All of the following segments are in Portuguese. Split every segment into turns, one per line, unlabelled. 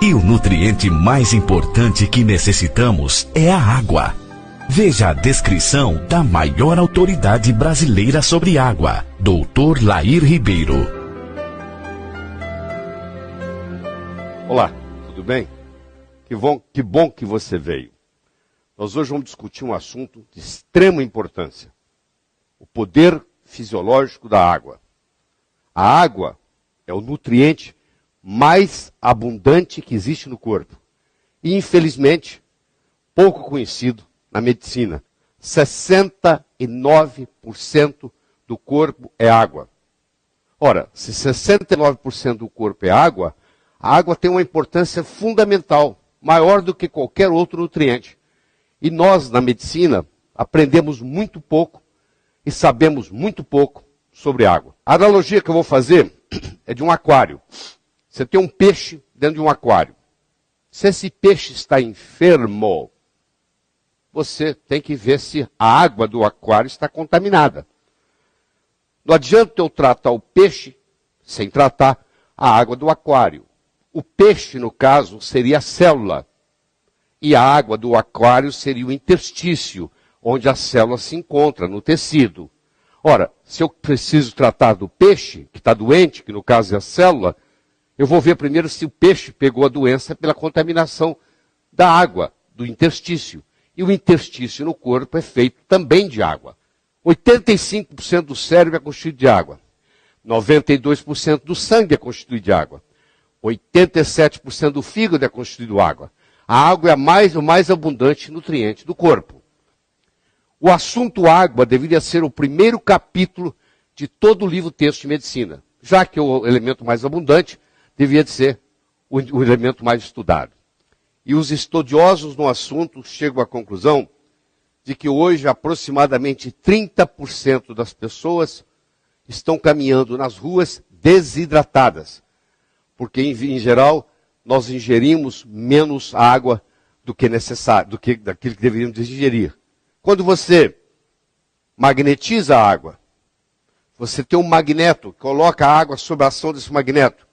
E o nutriente mais importante que necessitamos é a água. Veja a descrição da maior autoridade brasileira sobre água, Dr. Lair Ribeiro.
Olá, tudo bem? Que bom que você veio. Nós hoje vamos discutir um assunto de extrema importância. O poder fisiológico da água. A água é o nutriente mais abundante que existe no corpo. E, infelizmente, pouco conhecido na medicina. 69% do corpo é água. Ora, se 69% do corpo é água, a água tem uma importância fundamental, maior do que qualquer outro nutriente. E nós, na medicina, aprendemos muito pouco e sabemos muito pouco sobre água. A analogia que eu vou fazer é de um aquário. Você tem um peixe dentro de um aquário. Se esse peixe está enfermo, você tem que ver se a água do aquário está contaminada. Não adianta eu tratar o peixe sem tratar a água do aquário. O peixe, no caso, seria a célula. E a água do aquário seria o interstício, onde a célula se encontra, no tecido. Ora, se eu preciso tratar do peixe, que está doente, que no caso é a célula, eu vou ver primeiro se o peixe pegou a doença pela contaminação da água, do interstício. E o interstício no corpo é feito também de água. 85% do cérebro é constituído de água. 92% do sangue é constituído de água. 87% do fígado é constituído de água. A água é o mais abundante nutriente do corpo. O assunto água deveria ser o primeiro capítulo de todo o livro texto de medicina, já que o elemento mais abundante deveria ser o elemento mais estudado. E os estudiosos no assunto chegam à conclusão de que hoje aproximadamente 30% das pessoas estão caminhando nas ruas desidratadas, porque em geral nós ingerimos menos água do que necessário, daquilo que deveríamos ingerir. Quando você magnetiza a água, você tem um magneto, coloca a água sob a ação desse magneto.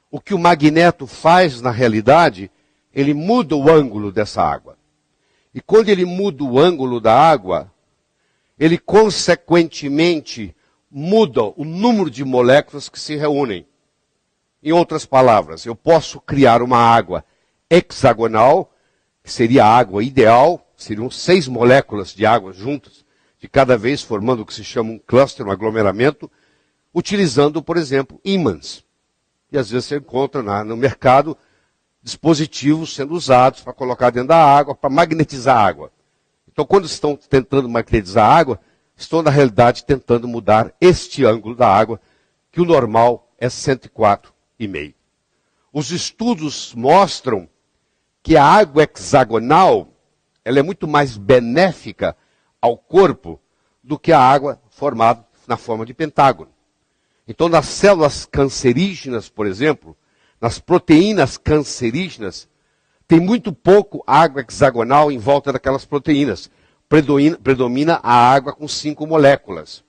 O que o magneto faz na realidade, ele muda o ângulo dessa água. E quando ele muda o ângulo da água, ele consequentemente muda o número de moléculas que se reúnem. Em outras palavras, eu posso criar uma água hexagonal, que seria a água ideal, seriam 6 moléculas de água juntas, de cada vez formando o que se chama um cluster, um aglomeramento, utilizando, por exemplo, ímãs. E às vezes você encontra no mercado dispositivos sendo usados para colocar dentro da água, para magnetizar a água. Então, quando estão tentando magnetizar a água, estão, na realidade, tentando mudar este ângulo da água, que o normal é 104,5. Os estudos mostram que a água hexagonal ela é muito mais benéfica ao corpo do que a água formada na forma de pentágono. Então, nas células cancerígenas, por exemplo, nas proteínas cancerígenas, tem muito pouco água hexagonal em volta daquelas proteínas. Predomina a água com 5 moléculas.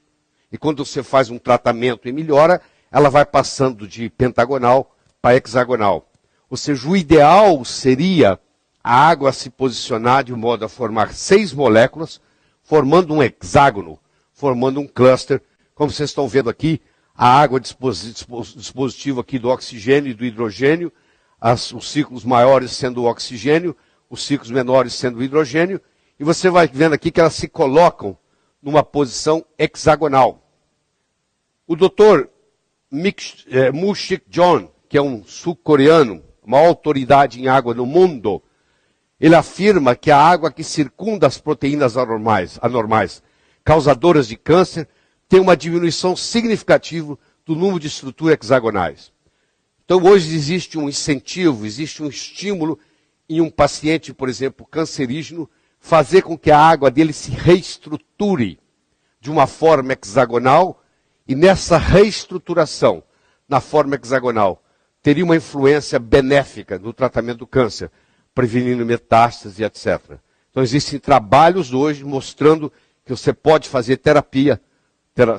E quando você faz um tratamento e melhora, ela vai passando de pentagonal para hexagonal. Ou seja, o ideal seria a água se posicionar de modo a formar 6 moléculas, formando um hexágono, formando um cluster. Como vocês estão vendo aqui, a água dispositivo aqui do oxigênio e do hidrogênio, os ciclos maiores sendo o oxigênio, os ciclos menores sendo o hidrogênio, e você vai vendo aqui que elas se colocam numa posição hexagonal. O Dr. Moo-Sik John, que é um sul-coreano, uma autoridade em água no mundo, ele afirma que a água que circunda as proteínas anormais causadoras de câncer tem uma diminuição significativa do número de estruturas hexagonais. Então, hoje existe um incentivo, existe um estímulo em um paciente, por exemplo, cancerígeno, fazer com que a água dele se reestruture de uma forma hexagonal, e nessa reestruturação, na forma hexagonal, teria uma influência benéfica no tratamento do câncer, prevenindo metástase, etc. Então, existem trabalhos hoje mostrando que você pode fazer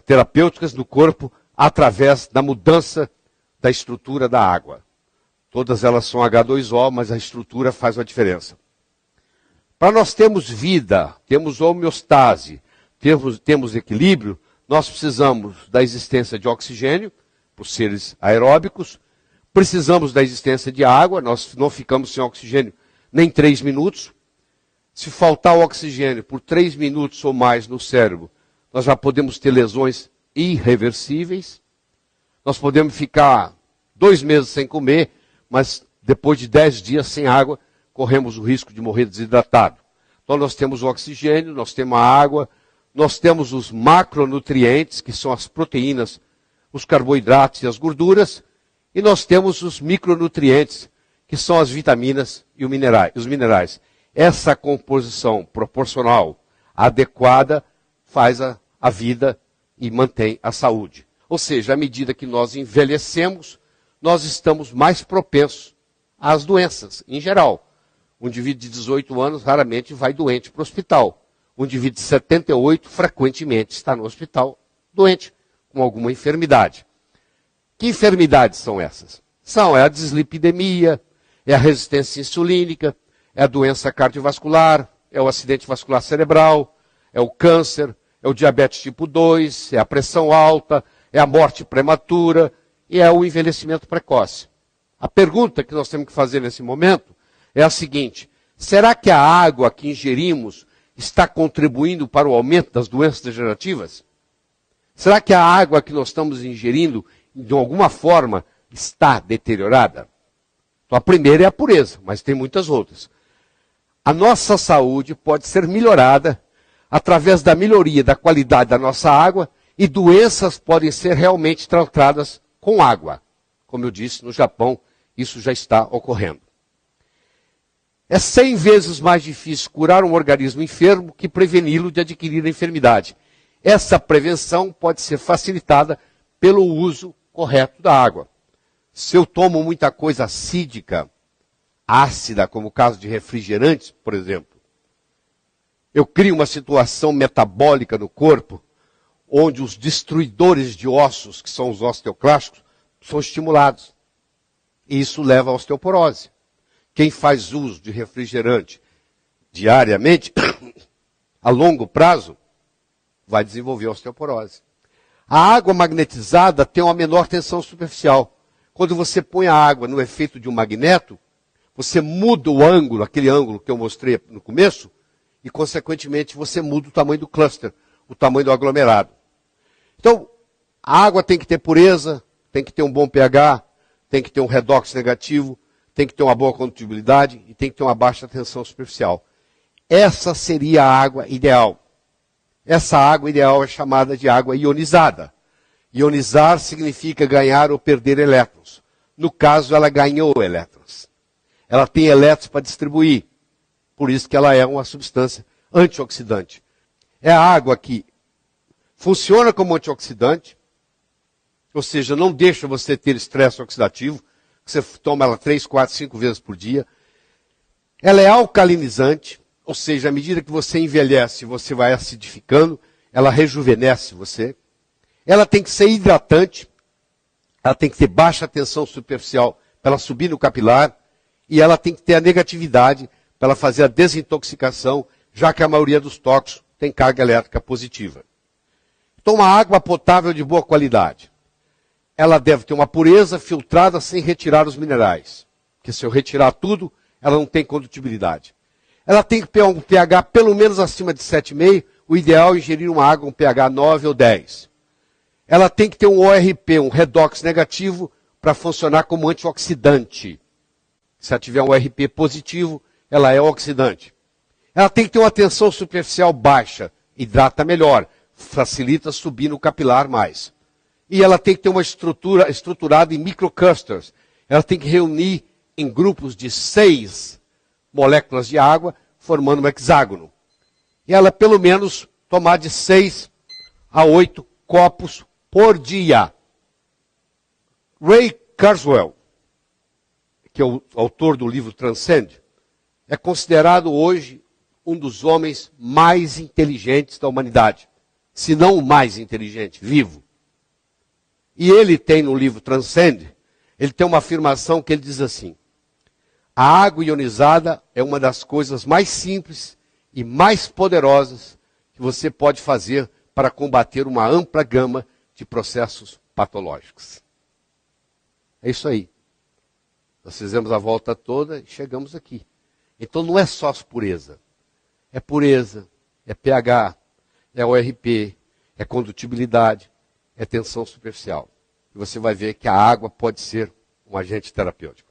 terapêuticas no corpo através da mudança da estrutura da água. Todas elas são H2O, mas a estrutura faz uma diferença. Para nós termos vida, temos homeostase, temos equilíbrio, nós precisamos da existência de oxigênio, por seres aeróbicos, precisamos da existência de água, nós não ficamos sem oxigênio nem 3 minutos. Se faltar o oxigênio por 3 minutos ou mais no cérebro, nós já podemos ter lesões irreversíveis. Nós podemos ficar 2 meses sem comer, mas depois de 10 dias sem água, corremos o risco de morrer desidratado. Então nós temos o oxigênio, nós temos a água, nós temos os macronutrientes, que são as proteínas, os carboidratos e as gorduras, e nós temos os micronutrientes, que são as vitaminas e os minerais. Essa composição proporcional adequada faz a vida e mantém a saúde. Ou seja, à medida que nós envelhecemos, nós estamos mais propensos às doenças, em geral. Um indivíduo de 18 anos raramente vai doente para o hospital. Um indivíduo de 78 frequentemente está no hospital doente, com alguma enfermidade. Que enfermidades são essas? É a dislipidemia, é a resistência insulínica, é a doença cardiovascular, é o acidente vascular cerebral, é o câncer, é o diabetes tipo 2, é a pressão alta, é a morte prematura e é o envelhecimento precoce. A pergunta que nós temos que fazer nesse momento é a seguinte: será que a água que ingerimos está contribuindo para o aumento das doenças degenerativas? Será que a água que nós estamos ingerindo, de alguma forma, está deteriorada? Então, a primeira é a pureza, mas tem muitas outras. A nossa saúde pode ser melhorada através da melhoria da qualidade da nossa água e doenças podem ser realmente tratadas com água. Como eu disse, no Japão, isso já está ocorrendo. É 100 vezes mais difícil curar um organismo enfermo que preveni-lo de adquirir a enfermidade. Essa prevenção pode ser facilitada pelo uso correto da água. Se eu tomo muita coisa acídica, ácida, como o caso de refrigerantes, por exemplo, eu crio uma situação metabólica no corpo, onde os destruidores de ossos, que são os osteoclastos, são estimulados. E isso leva à osteoporose. Quem faz uso de refrigerante diariamente, a longo prazo, vai desenvolver osteoporose. A água magnetizada tem uma menor tensão superficial. Quando você põe a água no efeito de um magneto, você muda o ângulo, aquele ângulo que eu mostrei no começo, e, consequentemente, você muda o tamanho do cluster, o tamanho do aglomerado. Então, a água tem que ter pureza, tem que ter um bom pH, tem que ter um redox negativo, tem que ter uma boa condutibilidade e tem que ter uma baixa tensão superficial. Essa seria a água ideal. Essa água ideal é chamada de água ionizada. Ionizar significa ganhar ou perder elétrons. No caso, ela ganhou elétrons. Ela tem elétrons para distribuir. Por isso que ela é uma substância antioxidante. É a água que funciona como antioxidante, ou seja, não deixa você ter estresse oxidativo, você toma ela 3, 4, 5 vezes por dia. Ela é alcalinizante, ou seja, à medida que você envelhece, você vai acidificando, ela rejuvenesce você. Ela tem que ser hidratante, ela tem que ter baixa tensão superficial para ela subir no capilar, e ela tem que ter a negatividade para ela fazer a desintoxicação, já que a maioria dos tóxicos tem carga elétrica positiva. Então, uma água potável de boa qualidade. Ela deve ter uma pureza filtrada sem retirar os minerais. Porque se eu retirar tudo, ela não tem condutibilidade. Ela tem que ter um pH pelo menos acima de 7,5. O ideal é ingerir uma água com pH 9 ou 10. Ela tem que ter um ORP, um redox negativo, para funcionar como antioxidante. Se ela tiver um ORP positivo, ela é oxidante. Ela tem que ter uma tensão superficial baixa, hidrata melhor, facilita subir no capilar mais. E ela tem que ter uma estrutura estruturada em microclusters. Ela tem que reunir em grupos de 6 moléculas de água, formando um hexágono. E ela, pelo menos, tomar de 6 a 8 copos por dia. Ray Kurzweil, que é o autor do livro Transcend, é considerado hoje um dos homens mais inteligentes da humanidade. Se não o mais inteligente, vivo. E ele tem no livro Transcend ele tem uma afirmação que ele diz assim: a água ionizada é uma das coisas mais simples e mais poderosas que você pode fazer para combater uma ampla gama de processos patológicos. É isso aí. Nós fizemos a volta toda e chegamos aqui. Então não é só pureza. É pureza, é pH, é ORP, é condutibilidade, é tensão superficial. E você vai ver que a água pode ser um agente terapêutico.